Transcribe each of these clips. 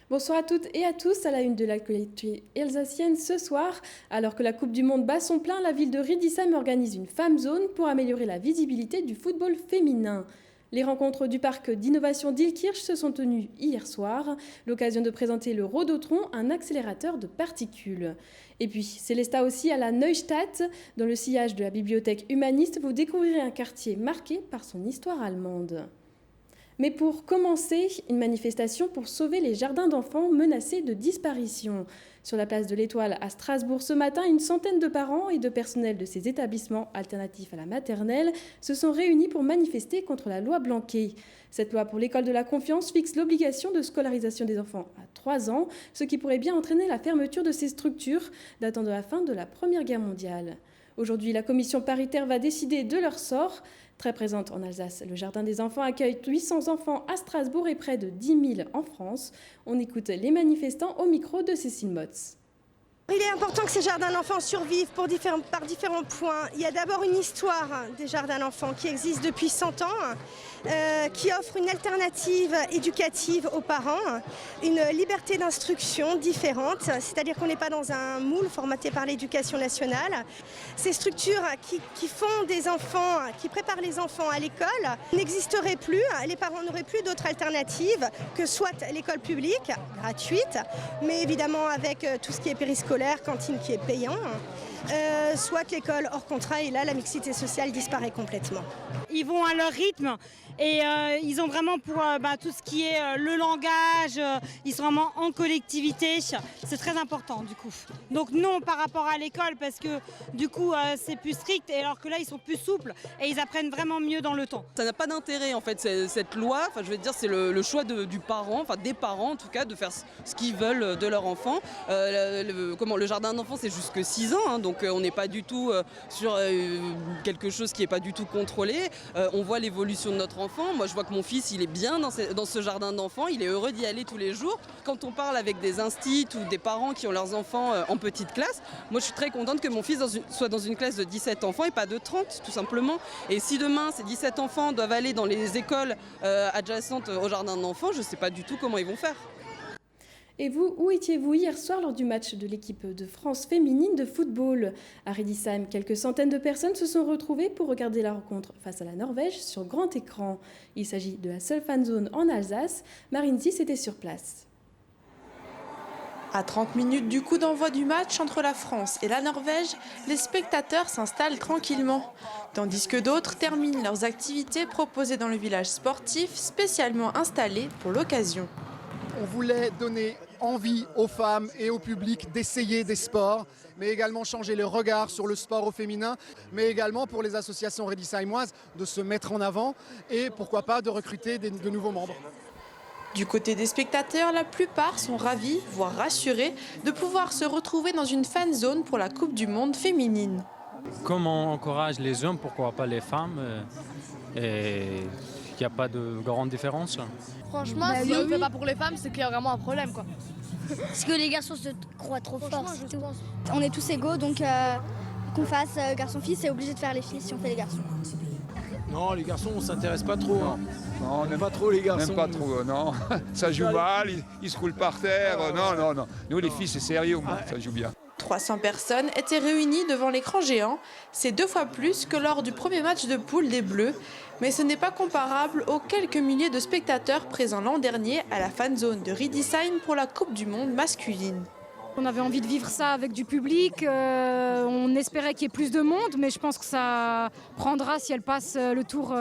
Bonsoir à toutes et à tous, à la une de l'actualité alsacienne ce soir. Alors que la Coupe du Monde bat son plein, la ville de Riedisheim organise une Femme Zone pour améliorer la visibilité du football féminin. Les rencontres du parc d'innovation d'Illkirch se sont tenues hier soir, l'occasion de présenter le Rodotron, un accélérateur de particules. Et puis, Célesta aussi à la Neustadt, dans le sillage de la bibliothèque humaniste, vous découvrirez un quartier marqué par son histoire allemande. Mais pour commencer, une manifestation pour sauver les jardins d'enfants menacés de disparition. Sur la place de l'Étoile à Strasbourg ce matin, une centaine de parents et de personnels de ces établissements alternatifs à la maternelle se sont réunis pour manifester contre la loi Blanquet. Cette loi pour l'école de la confiance fixe l'obligation de scolarisation des enfants à 3 ans, ce qui pourrait bien entraîner la fermeture de ces structures datant de la fin de la Première Guerre mondiale. Aujourd'hui, la commission paritaire va décider de leur sort. Très présente en Alsace, le Jardin des enfants accueille 800 enfants à Strasbourg et près de 10 000 en France. On écoute les manifestants au micro de Cécile Motz. Il est important que ces jardins d'enfants survivent par différents points. Il y a d'abord une histoire des jardins d'enfants qui existe depuis 100 ans, qui offre une alternative éducative aux parents, une liberté d'instruction différente, c'est-à-dire qu'on n'est pas dans un moule formaté par l'éducation nationale. Ces structures qui font des enfants, qui préparent les enfants à l'école n'existeraient plus, les parents n'auraient plus d'autres alternatives que soit l'école publique, gratuite, mais évidemment avec tout ce qui est périscolaire, cantine qui est payant, soit l'école hors contrat et là la mixité sociale disparaît complètement. Ils vont à leur rythme et ils ont vraiment pour tout ce qui est le langage, ils sont vraiment en collectivité, c'est très important du coup. Donc non par rapport à l'école parce que du coup c'est plus strict alors que là ils sont plus souples et ils apprennent vraiment mieux dans le temps. Ça n'a pas d'intérêt en fait cette loi, enfin, je veux dire c'est le choix du parent, enfin des parents en tout cas de faire ce qu'ils veulent de leur enfant. Le jardin d'enfants c'est jusque 6 ans, hein, donc on n'est pas du tout sur quelque chose qui n'est pas du tout contrôlé. On voit l'évolution de notre enfant. Moi je vois que mon fils il est bien dans ce jardin d'enfants, il est heureux d'y aller tous les jours. Quand on parle avec des instits ou des parents qui ont leurs enfants en petite classe, moi je suis très contente que mon fils soit dans une classe de 17 enfants et pas de 30 tout simplement. Et si demain ces 17 enfants doivent aller dans les écoles adjacentes au jardin d'enfants, je ne sais pas du tout comment ils vont faire. Et vous, où étiez-vous hier soir lors du match de l'équipe de France féminine de football? À Riedisheim, quelques centaines de personnes se sont retrouvées pour regarder la rencontre face à la Norvège sur grand écran. Il s'agit de la seule fan zone en Alsace. Marine Ziss était sur place. À 30 minutes du coup d'envoi du match entre la France et la Norvège, les spectateurs s'installent tranquillement, tandis que d'autres terminent leurs activités proposées dans le village sportif spécialement installé pour l'occasion. On voulait donner envie aux femmes et au public d'essayer des sports, mais également changer le regard sur le sport au féminin, mais également pour les associations riedisheimoises de se mettre en avant et pourquoi pas de recruter de nouveaux membres. Du côté des spectateurs, la plupart sont ravis, voire rassurés, de pouvoir se retrouver dans une fan zone pour la Coupe du Monde féminine. Comme on encourage les hommes, pourquoi pas les femmes et il n'y a pas de grande différence. Franchement, si on ne le fait pas pour les femmes, c'est qu'il y a vraiment un problème, quoi. Parce que les garçons se croient trop forts, c'est tout. On est tous égaux, donc qu'on fasse garçon-fille, c'est obligé de faire les filles si on fait les garçons. Non, les garçons, on s'intéresse pas trop. Non, hein. Non, on n'aime pas trop les garçons. Même pas trop, non. Ça joue mal, ils se roulent par terre. Non. Nous, les filles, c'est sérieux, ça joue bien. 300 personnes étaient réunies devant l'écran géant. C'est 2 fois plus que lors du premier match de poule des Bleus. Mais ce n'est pas comparable aux quelques milliers de spectateurs présents l'an dernier à la fan zone de Riedisheim pour la Coupe du Monde masculine. On avait envie de vivre ça avec du public, on espérait qu'il y ait plus de monde, mais je pense que ça prendra si elle passe les tours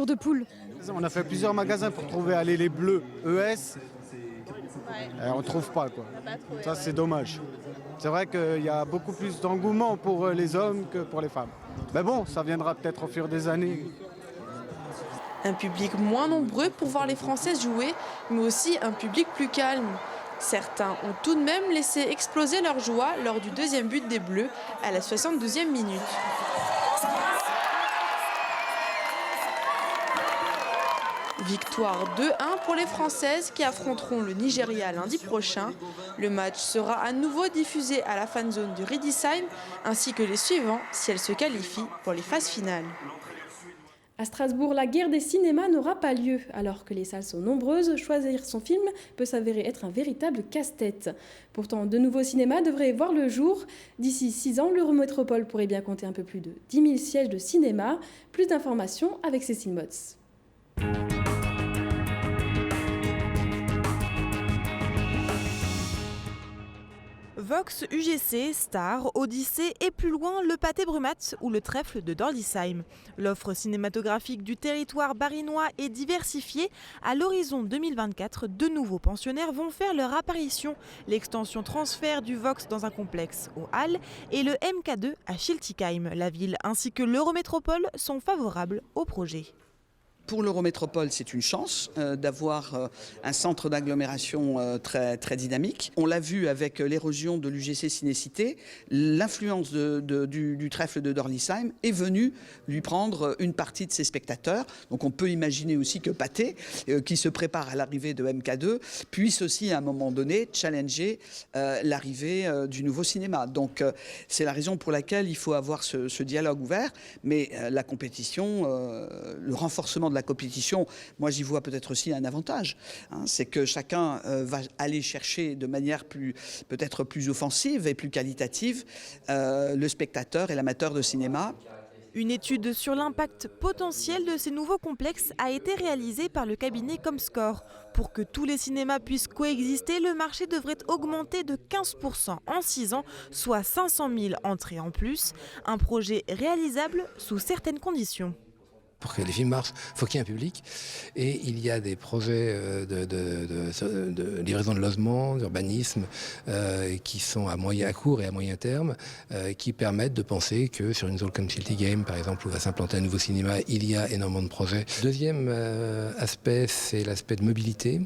de poule. On a fait plusieurs magasins pour trouver les Bleus ES, et on ne trouve pas, quoi. Ça c'est dommage. C'est vrai qu'il y a beaucoup plus d'engouement pour les hommes que pour les femmes. Mais bon, ça viendra peut-être au fur des années. Un public moins nombreux pour voir les Françaises jouer, mais aussi un public plus calme. Certains ont tout de même laissé exploser leur joie lors du deuxième but des Bleus à la 72e minute. Victoire 2-1 pour les Françaises qui affronteront le Nigeria lundi prochain. Le match sera à nouveau diffusé à la fan zone de Riedisheim ainsi que les suivants si elles se qualifient pour les phases finales. À Strasbourg, la guerre des cinémas n'aura pas lieu. Alors que les salles sont nombreuses, choisir son film peut s'avérer être un véritable casse-tête. Pourtant, de nouveaux cinémas devraient voir le jour. D'ici 6 ans, l'Eurométropole pourrait bien compter un peu plus de 10 000 sièges de cinéma. Plus d'informations avec Cécile Motz. Vox, UGC, Star, Odyssée et plus loin le Pâté Brumat ou le Trèfle de Dordisheim. L'offre cinématographique du territoire barinois est diversifiée. À l'horizon 2024, de nouveaux pensionnaires vont faire leur apparition. L'extension transfert du Vox dans un complexe aux Halles et le MK2 à Schiltigheim. La ville ainsi que l'Eurométropole sont favorables au projet. Pour l'Eurométropole, c'est une chance d'avoir un centre d'agglomération très dynamique. On l'a vu avec l'érosion de l'UGC Cinécité, l'influence du trèfle de Dordisheim est venue lui prendre une partie de ses spectateurs. Donc on peut imaginer aussi que Pâté, qui se prépare à l'arrivée de MK2, puisse aussi à un moment donné challenger l'arrivée du nouveau cinéma. Donc c'est la raison pour laquelle il faut avoir ce dialogue ouvert, mais la compétition, le renforcement de la compétition, moi j'y vois peut-être aussi un avantage. C'est que chacun va aller chercher de manière peut-être plus offensive et plus qualitative le spectateur et l'amateur de cinéma. Une étude sur l'impact potentiel de ces nouveaux complexes a été réalisée par le cabinet Comscore. Pour que tous les cinémas puissent coexister, le marché devrait augmenter de 15% en 6 ans, soit 500 000 entrées en plus. Un projet réalisable sous certaines conditions. Pour que les films marchent, il faut qu'il y ait un public. Et il y a des projets de livraison de logements, d'urbanisme, qui sont à court et à moyen terme, qui permettent de penser que sur une zone comme Schiltigheim, par exemple, où va s'implanter un nouveau cinéma, il y a énormément de projets. Deuxième aspect, c'est l'aspect de mobilité.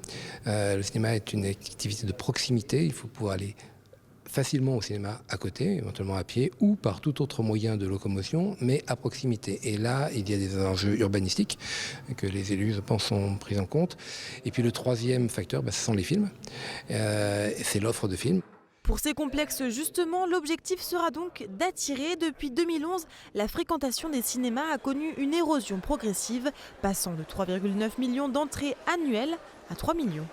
Le cinéma est une activité de proximité. Il faut pouvoir aller facilement au cinéma à côté, éventuellement à pied, ou par tout autre moyen de locomotion, mais à proximité. Et là, il y a des enjeux urbanistiques que les élus, je pense, sont pris en compte. Et puis le troisième facteur, ce sont les films. C'est l'offre de films. Pour ces complexes, justement, l'objectif sera donc d'attirer. Depuis 2011, la fréquentation des cinémas a connu une érosion progressive, passant de 3,9 millions d'entrées annuelles à 3 millions.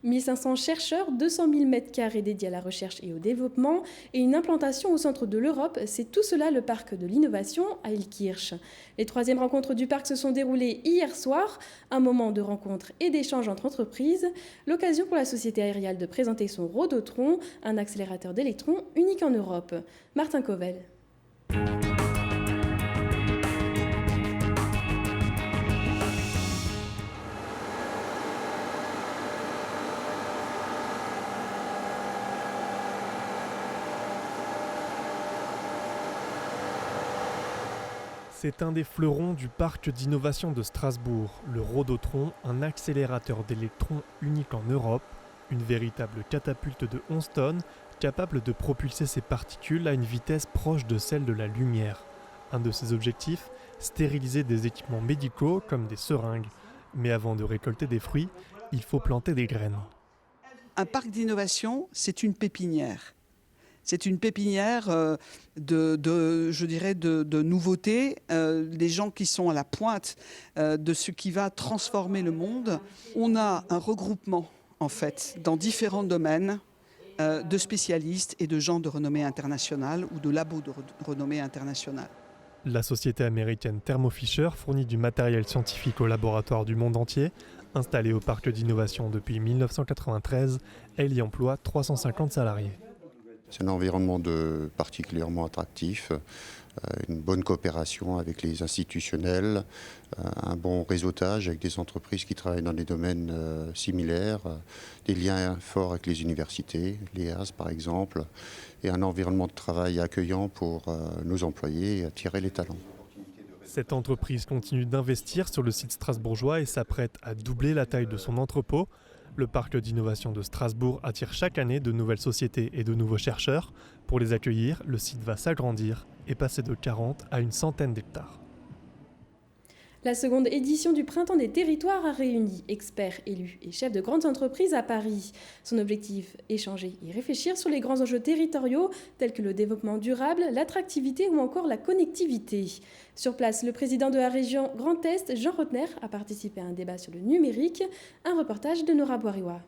1500 chercheurs, 200 000 m² dédiés à la recherche et au développement et une implantation au centre de l'Europe, c'est tout cela le parc de l'innovation à Illkirch. Les 3e rencontres du parc se sont déroulées hier soir, un moment de rencontre et d'échange entre entreprises, l'occasion pour la société aériale de présenter son Rhodotron, un accélérateur d'électrons unique en Europe. Martin Covel. C'est un des fleurons du parc d'innovation de Strasbourg, le Rhodotron, un accélérateur d'électrons unique en Europe, une véritable catapulte de 11 tonnes, capable de propulser ces particules à une vitesse proche de celle de la lumière. Un de ses objectifs, stériliser des équipements médicaux comme des seringues. Mais avant de récolter des fruits, il faut planter des graines. Un parc d'innovation, c'est une pépinière. C'est une pépinière de nouveautés, des gens qui sont à la pointe de ce qui va transformer le monde. On a un regroupement, en fait, dans différents domaines de spécialistes et de gens de renommée internationale ou de labos de renommée internationale. La société américaine Thermo Fisher fournit du matériel scientifique aux laboratoires du monde entier. Installée au parc d'innovation depuis 1993, elle y emploie 350 salariés. C'est un environnement particulièrement attractif, une bonne coopération avec les institutionnels, un bon réseautage avec des entreprises qui travaillent dans des domaines similaires, des liens forts avec les universités, l'EAS par exemple, et un environnement de travail accueillant pour nos employés et attirer les talents. Cette entreprise continue d'investir sur le site strasbourgeois et s'apprête à doubler la taille de son entrepôt. Le parc d'innovation de Strasbourg attire chaque année de nouvelles sociétés et de nouveaux chercheurs. Pour les accueillir, le site va s'agrandir et passer de 40 à une centaine d'hectares. La seconde édition du Printemps des territoires a réuni experts, élus et chefs de grandes entreprises à Paris. Son objectif, échanger et réfléchir sur les grands enjeux territoriaux tels que le développement durable, l'attractivité ou encore la connectivité. Sur place, le président de la région Grand Est, Jean Rotner, a participé à un débat sur le numérique. Un reportage de Nora Boiriwa.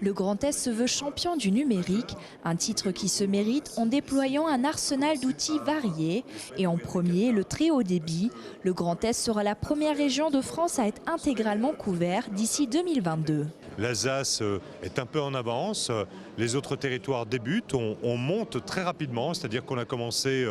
Le Grand Est se veut champion du numérique, un titre qui se mérite en déployant un arsenal d'outils variés. Et en premier, le très haut débit. Le Grand Est sera la première région de France à être intégralement couvert d'ici 2022. L'Alsace est un peu en avance, les autres territoires débutent, on monte très rapidement, c'est-à-dire qu'on a commencé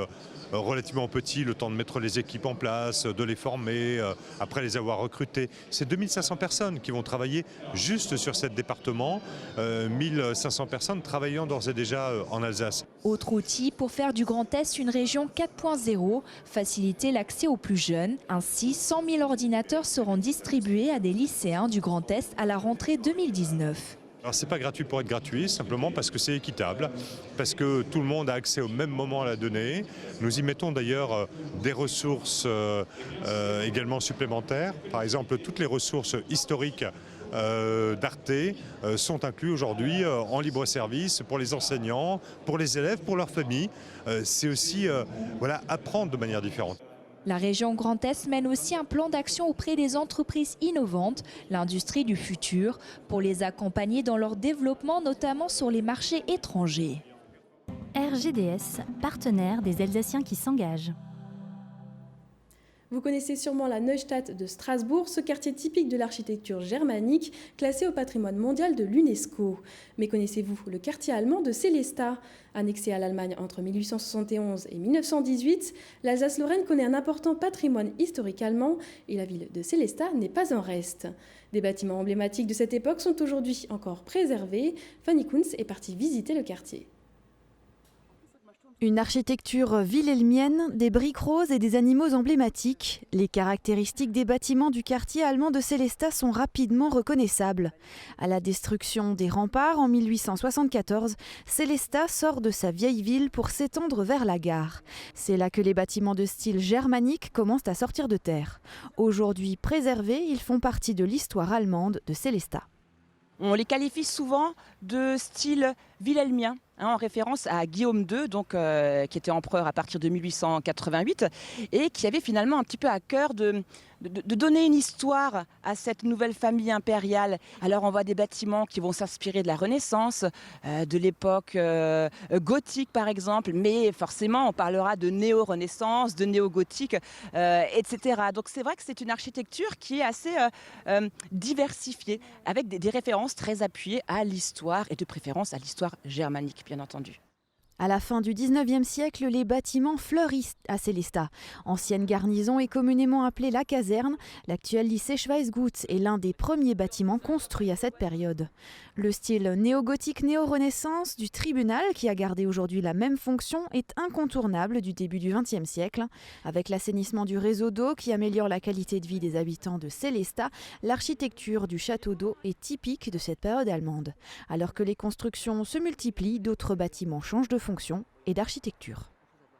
relativement petit, le temps de mettre les équipes en place, de les former, après les avoir recrutés. C'est 2500 personnes qui vont travailler juste sur ce département, 1500 personnes travaillant d'ores et déjà en Alsace. Autre outil pour faire du Grand Est une région 4.0, faciliter l'accès aux plus jeunes. Ainsi, 100 000 ordinateurs seront distribués à des lycéens du Grand Est à la rentrée 2019. Alors c'est pas gratuit pour être gratuit, simplement parce que c'est équitable, parce que tout le monde a accès au même moment à la donnée. Nous y mettons d'ailleurs des ressources également supplémentaires. Par exemple, toutes les ressources historiques d'Arte sont inclus aujourd'hui en libre service pour les enseignants, pour les élèves, pour leurs familles. C'est aussi apprendre de manière différente. La région Grand Est mène aussi un plan d'action auprès des entreprises innovantes, l'industrie du futur, pour les accompagner dans leur développement, notamment sur les marchés étrangers. RGDS, partenaire des Alsaciens qui s'engagent. Vous connaissez sûrement la Neustadt de Strasbourg, ce quartier typique de l'architecture germanique, classé au patrimoine mondial de l'UNESCO. Mais connaissez-vous le quartier allemand de Sélestat? Annexé à l'Allemagne entre 1871 et 1918, l'Alsace-Lorraine connaît un important patrimoine historique allemand et la ville de Sélestat n'est pas en reste. Des bâtiments emblématiques de cette époque sont aujourd'hui encore préservés. Fanny Kunz est partie visiter le quartier. Une architecture wilhelmienne, des briques roses et des animaux emblématiques. Les caractéristiques des bâtiments du quartier allemand de Sélestat sont rapidement reconnaissables. À la destruction des remparts en 1874, Sélestat sort de sa vieille ville pour s'étendre vers la gare. C'est là que les bâtiments de style germanique commencent à sortir de terre. Aujourd'hui préservés, ils font partie de l'histoire allemande de Sélestat. On les qualifie souvent de style wilhelmien, en référence à Guillaume II, qui était empereur à partir de 1888 et qui avait finalement un petit peu à cœur de donner une histoire à cette nouvelle famille impériale. Alors on voit des bâtiments qui vont s'inspirer de la Renaissance, de l'époque gothique par exemple, mais forcément on parlera de néo-Renaissance, de néo-gothique, etc. Donc c'est vrai que c'est une architecture qui est assez diversifiée, avec des références très appuyées à l'histoire et de préférence à l'histoire germanique, bien entendu. À la fin du 19e siècle, les bâtiments fleurissent à Sélestat. Ancienne garnison et communément appelée la caserne, l'actuel lycée Schweizgut est l'un des premiers bâtiments construits à cette période. Le style néo-gothique néo-renaissance du tribunal, qui a gardé aujourd'hui la même fonction, est incontournable du début du XXe siècle. Avec l'assainissement du réseau d'eau qui améliore la qualité de vie des habitants de Sélestat, l'architecture du château d'eau est typique de cette période allemande. Alors que les constructions se multiplient, d'autres bâtiments changent de fonction et d'architecture.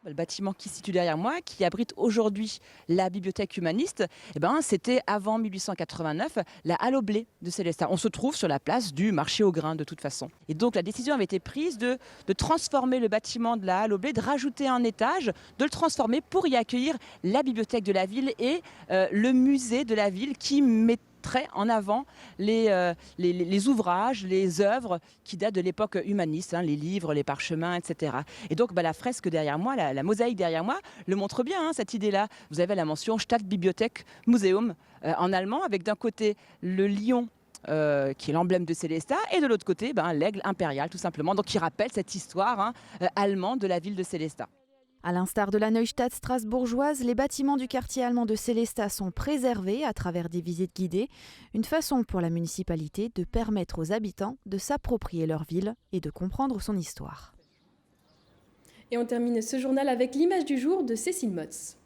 Le bâtiment qui se situe derrière moi, qui abrite aujourd'hui la bibliothèque humaniste, c'était avant 1889 la Halle au blé de Sélestat. On se trouve sur la place du marché aux grains de toute façon. Et donc la décision avait été prise de transformer le bâtiment de la Halle au blé, de rajouter un étage, de le transformer pour y accueillir la bibliothèque de la ville et le musée de la ville qui met en avant les ouvrages, les œuvres qui datent de l'époque humaniste, les livres, les parchemins, etc. Et donc la fresque derrière moi, la mosaïque derrière moi, le montre bien, cette idée-là. Vous avez la mention Stadtbibliothek Museum en allemand, avec d'un côté le lion qui est l'emblème de Sélestat, et de l'autre côté l'aigle impérial, tout simplement, donc qui rappelle cette histoire allemande de la ville de Sélestat. À l'instar de la Neustadt strasbourgeoise, les bâtiments du quartier allemand de Sélestat sont préservés à travers des visites guidées, une façon pour la municipalité de permettre aux habitants de s'approprier leur ville et de comprendre son histoire. Et on termine ce journal avec l'image du jour de Cécile Motz.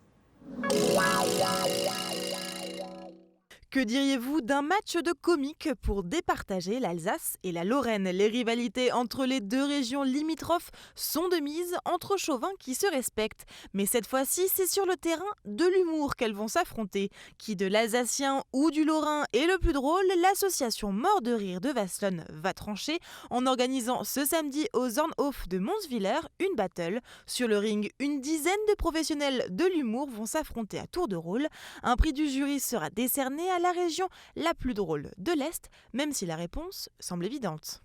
Que diriez-vous d'un match de comique pour départager l'Alsace et la Lorraine? Les rivalités entre les deux régions limitrophes sont de mise entre chauvins qui se respectent. Mais cette fois-ci, c'est sur le terrain de l'humour qu'elles vont s'affronter. Qui de l'Alsacien ou du Lorrain est le plus drôle? L'association Mort de Rire de Vasselonne va trancher en organisant ce samedi au Zornhof de Monswiller une battle. Sur le ring, une dizaine de professionnels de l'humour vont s'affronter à tour de rôle. Un prix du jury sera décerné à la région la plus drôle de l'Est, même si la réponse semble évidente.